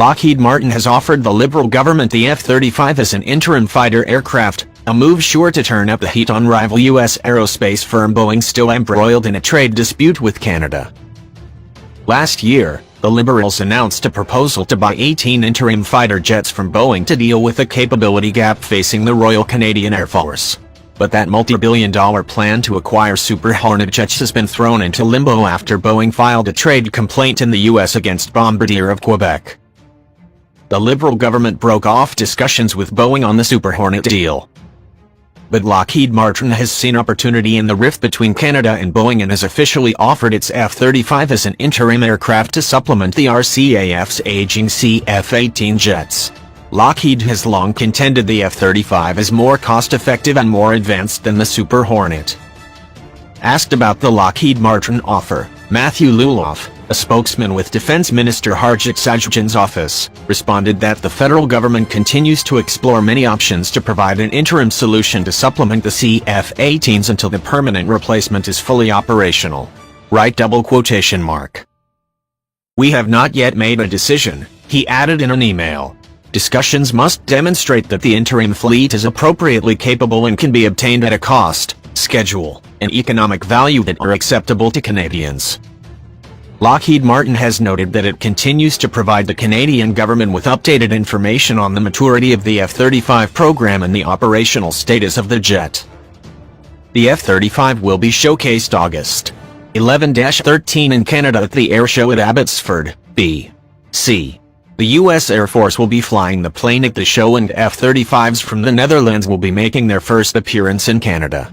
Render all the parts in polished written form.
Lockheed Martin has offered the Liberal government the F-35 as an interim fighter aircraft, a move sure to turn up the heat on rival U.S. aerospace firm Boeing, still embroiled in a trade dispute with Canada. Last year, the Liberals announced a proposal to buy 18 interim fighter jets from Boeing to deal with the capability gap facing the Royal Canadian Air Force. But that multi-billion-dollar plan to acquire Super Hornet jets has been thrown into limbo after Boeing filed a trade complaint in the U.S. against Bombardier of Quebec. The Liberal government broke off discussions with Boeing on the Super Hornet deal. But Lockheed Martin has seen opportunity in the rift between Canada and Boeing and has officially offered its F-35 as an interim aircraft to supplement the RCAF's aging CF-18 jets. Lockheed has long contended the F-35 is more cost-effective and more advanced than the Super Hornet. Asked about the Lockheed Martin offer, Matthew Luloff, a spokesman with Defense Minister Harjit Sajjan's office, responded that the federal government continues to explore many options to provide an interim solution to supplement the CF-18s until the permanent replacement is fully operational. Right double quotation mark. We have not yet made a decision, he added in an email. Discussions must demonstrate that the interim fleet is appropriately capable and can be obtained at a cost, schedule, and economic value that are acceptable to Canadians. Lockheed Martin has noted that it continues to provide the Canadian government with updated information on the maturity of the F-35 program and the operational status of the jet. The F-35 will be showcased August 11-13 in Canada at the Air Show at Abbotsford, BC. The U.S. Air Force will be flying the plane at the show, and F-35s from the Netherlands will be making their first appearance in Canada.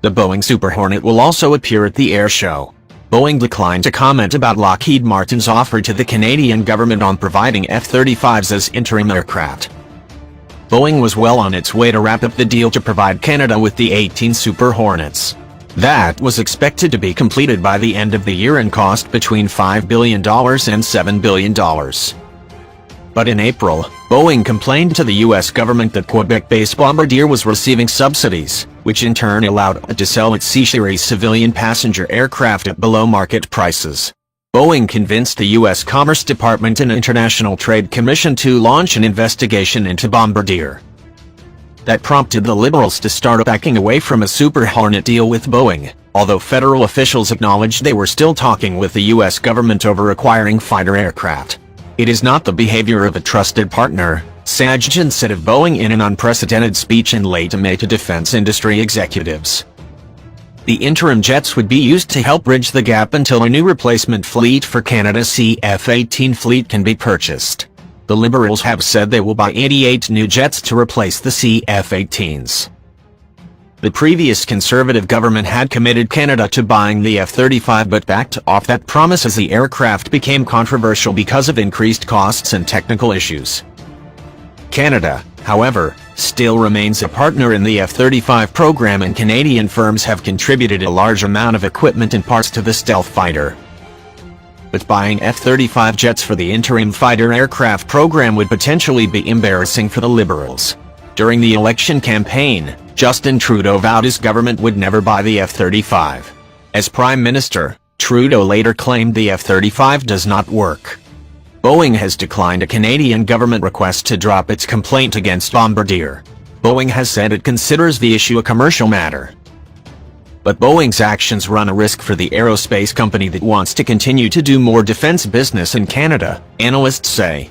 The Boeing Super Hornet will also appear at the Air Show. Boeing declined to comment about Lockheed Martin's offer to the Canadian government on providing F-35s as interim aircraft. Boeing was well on its way to wrap up the deal to provide Canada with the 18 Super Hornets. That was expected to be completed by the end of the year and cost between $5 billion and $7 billion. But in April, Boeing complained to the U.S. government that Quebec-based Bombardier was receiving subsidies, which in turn allowed it to sell its C-Series civilian passenger aircraft at below-market prices. Boeing convinced the U.S. Commerce Department and International Trade Commission to launch an investigation into Bombardier. That prompted the Liberals to start backing away from a Super Hornet deal with Boeing, although federal officials acknowledged they were still talking with the U.S. government over acquiring fighter aircraft. It is not the behavior of a trusted partner, Sajjan said of Boeing in an unprecedented speech in late May to defense industry executives. The interim jets would be used to help bridge the gap until a new replacement fleet for Canada's CF-18 fleet can be purchased. The Liberals have said they will buy 88 new jets to replace the CF-18s. The previous Conservative government had committed Canada to buying the F-35 but backed off that promise as the aircraft became controversial because of increased costs and technical issues. Canada, however, still remains a partner in the F-35 program, and Canadian firms have contributed a large amount of equipment and parts to the stealth fighter. But buying F-35 jets for the interim fighter aircraft program would potentially be embarrassing for the Liberals. During the election campaign, Justin Trudeau vowed his government would never buy the F-35. As Prime Minister, Trudeau later claimed the F-35 does not work. Boeing has declined a Canadian government request to drop its complaint against Bombardier. Boeing has said it considers the issue a commercial matter. But Boeing's actions run a risk for the aerospace company that wants to continue to do more defense business in Canada, analysts say.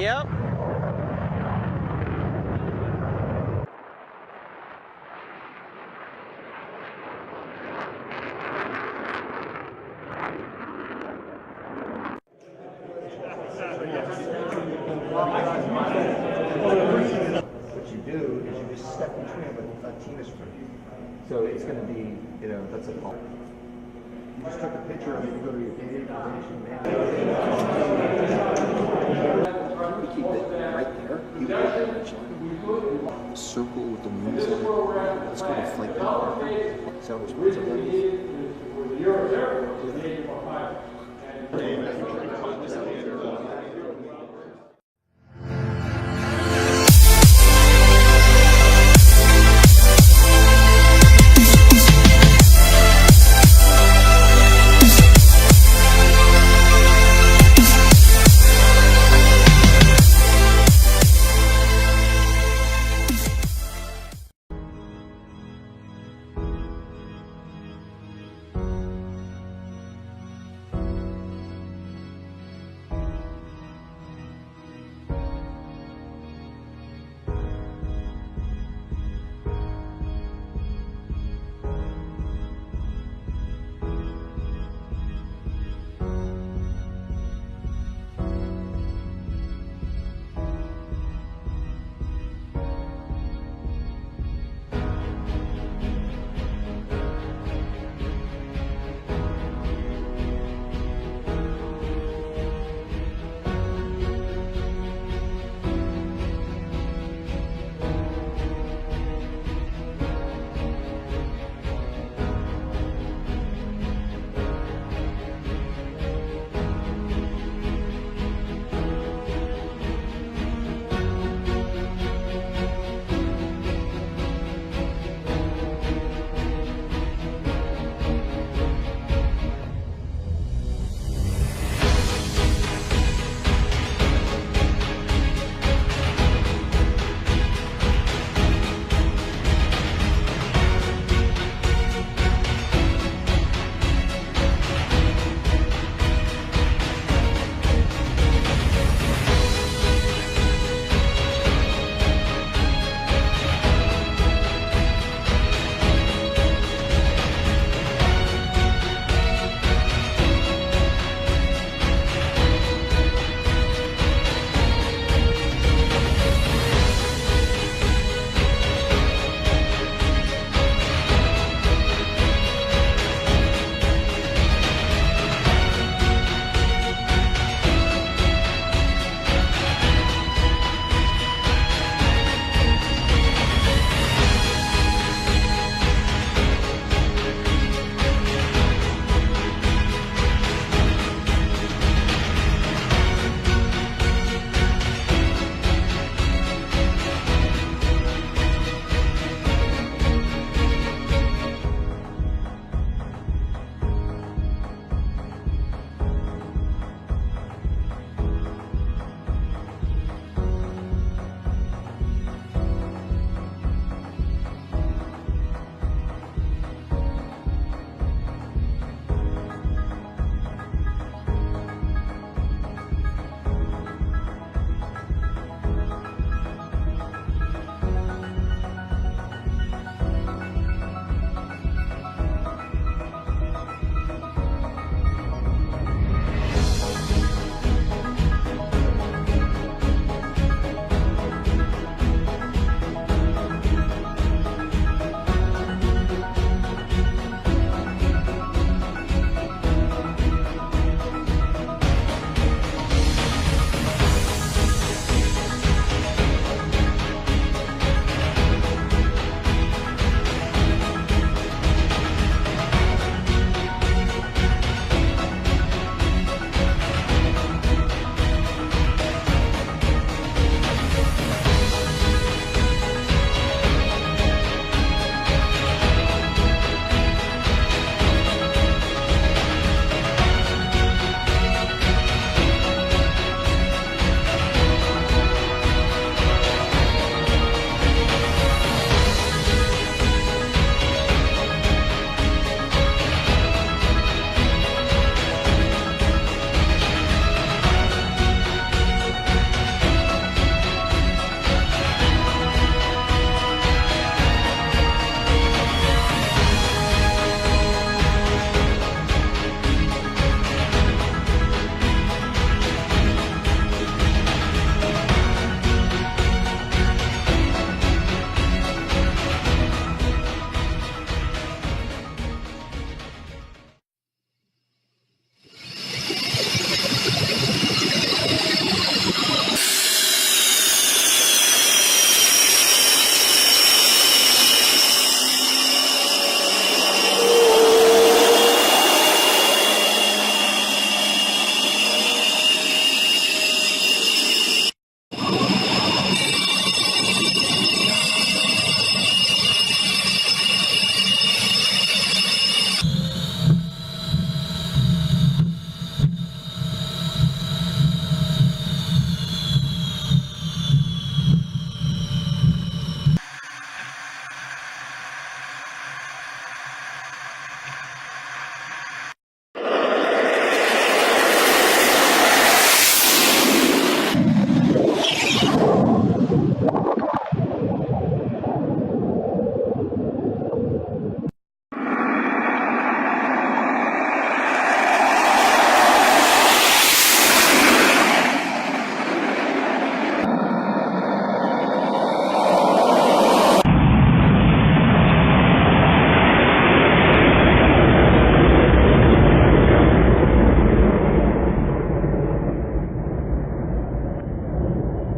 Yep. What you do is you just step between them with a tennis racket. So it's going to be, you know, that's a ball. You just took a picture of it, you go to your data information manager. We keep it right there. You circle with the moon sign. Let's go to flight power. Self responsibility.